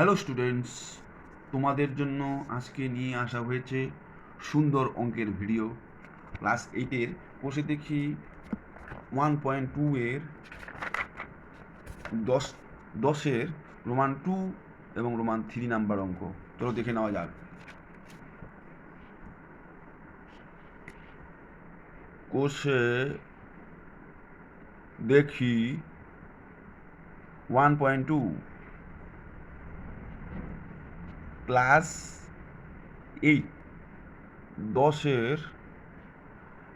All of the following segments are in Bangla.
হ্যালো স্টুডেন্টস, তোমাদের জন্য আজকে নিয়ে আসা হয়েছে সুন্দর অঙ্কের ভিডিও। ক্লাস 8-এর বসে দেখি 1.2 এর 10-10-এর রোমান 2 এবং রোমান 3 নাম্বার অঙ্ক। চলো দেখে নেওয়া যাক। কোষে দেখি 1.2 ক্লাস 8 10-এর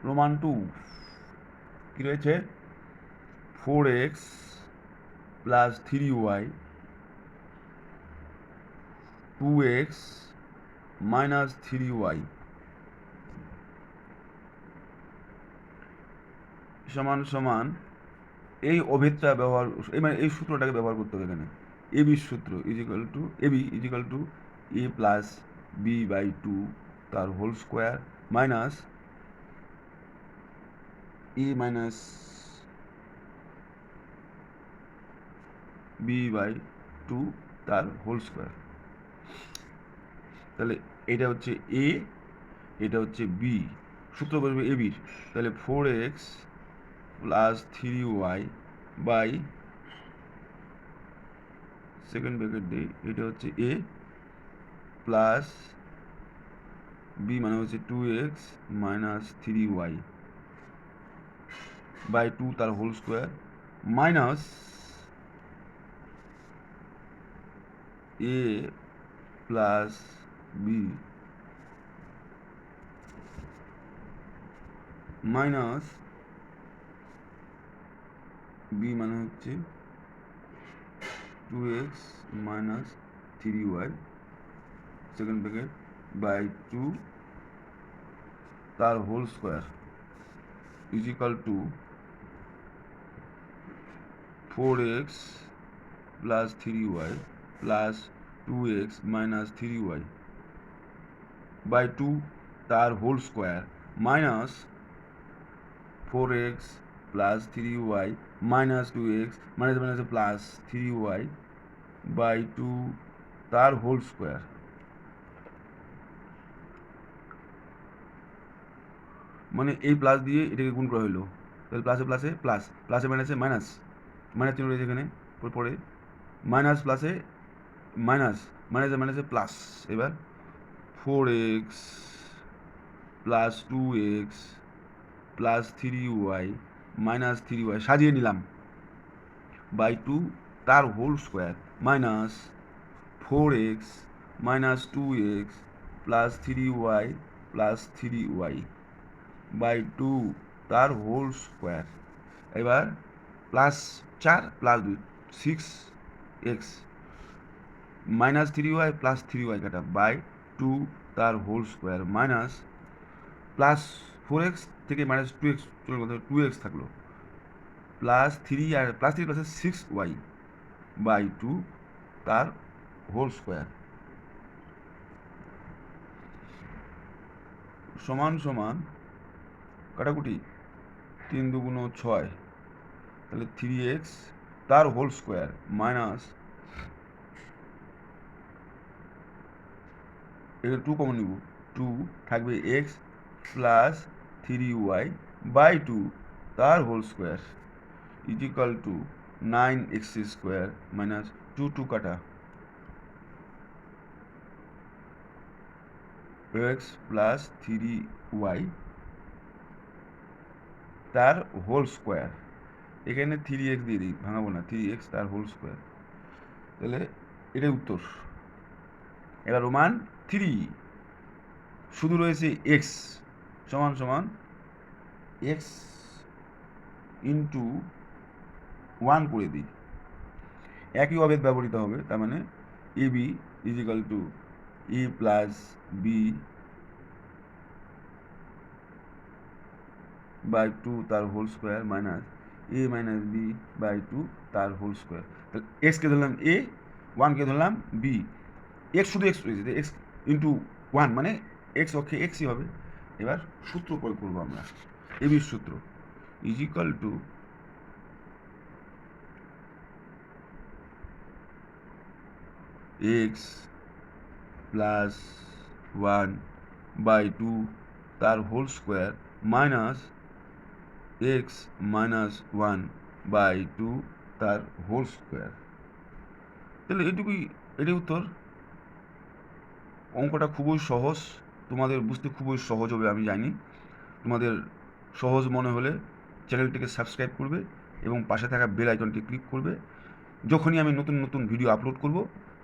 রোমান 2 কী রয়েছে? 4x plus 3y 2x minus 3y সমান সমান এই অভেদটা ব্যবহার মানে এই সূত্রটাকে ব্যবহার করতে হবে এখানে। এবির সূত্র equal to AB equal to A plus B by two তার whole square minus A minus B by two তার হোল স্কোয়ার। তাহলে এটা হচ্ছে এ, এটা হচ্ছে বি, সূত্র বলবে এবির। তাহলে 4x plus 3y by second bracket দিই, এটা হচ্ছে এ প্লাস বি মানে হচ্ছে 2x minus 3y by two তার whole square minus A plus B minus B মানে হচ্ছে 2x minus 3y second bracket by two তার whole square equal to 4x plus 3y plus 2x minus 3y by two তার whole square minus 4x plus 3y minus 2x minus minus plus 3y by two তার হোল স্কোয়ার। মানে এই প্লাস দিয়ে এটাকে গুণ করা হলো, তাহলে প্লাসে প্লাসে প্লাস, প্লাসে মাইনাসে মাইনাস, মাইনাস চিহ্ন রয়েছে এখানে পরে মাইনাস প্লাসে মাইনাস, মাইনাসে মাইনাসে প্লাস। এবার 4x plus 2x plus 3y minus 3y সাজিয়ে নিলাম বাই টু তার whole square minus 4x minus 2x plus 3y plus 3y by two তার হোল স্কোয়ার। এবার plus 4 plus 2 6x minus 3y plus 3y কাটা বাই টু তার whole square minus plus 4x থেকে মাইনাস 2x চলে গেল, 2x থাকলো প্লাস 3 আর plus 3 plus 6y by two তার হোল স্কোয়ার সমান সমান কাটাকুটি 3 দুগুণ 6, তাহলে 3x তার হোল স্কোয়ার মাইনাস এখানে 2 কমন নিব, 2 থাকবে x plus 3y by two তার whole square equal to 9x square minus 2 কাটা x প্লাস 3y তার হোল স্কোয়ার। এখানে 3x দিয়ে দিই, ভাঙাবো না, 3x তার হোল স্কোয়ার। তাহলে এটাই উত্তর। এবার রোমান 3 শুধু রয়েছে x সমান সমান x ইন্টু 1 করে দিই, একই অভেদ ব্যবহৃত হবে। তার মানে A B equal to A plus B by two তার whole square minus A minus B by two তার হোল স্কোয়ার। তাহলে এক্সকে ধরলাম এ, 1কে ধরলাম বি, এক্স শুধু এক্স রয়েছে, এক্স ইন্টু 1 মানে এক্স অক্ষে এক্সই হবে। এবার সূত্র প্রয়োগ করবো আমরা, এবির সূত্র ইজিক্যাল টু এক্স প্লাস 1/2 তার whole square minus x minus 1/2 তার হোল স্কোয়ার। তাহলে এটাই উত্তর। অঙ্কটা খুবই সহজ, তোমাদের বুঝতে খুবই সহজ হবে আমি জানি। তোমাদের সহজ মনে হলে চ্যানেলটিকে সাবস্ক্রাইব করবে এবং পাশে থাকা বেল আইকনটি ক্লিক করবে। যখনই আমি নতুন নতুন ভিডিও আপলোড করব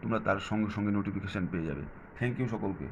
তোমরা তার সঙ্গে সঙ্গে নোটিফিকেশান পেয়ে যাবে। থ্যাংক ইউ সকলকে।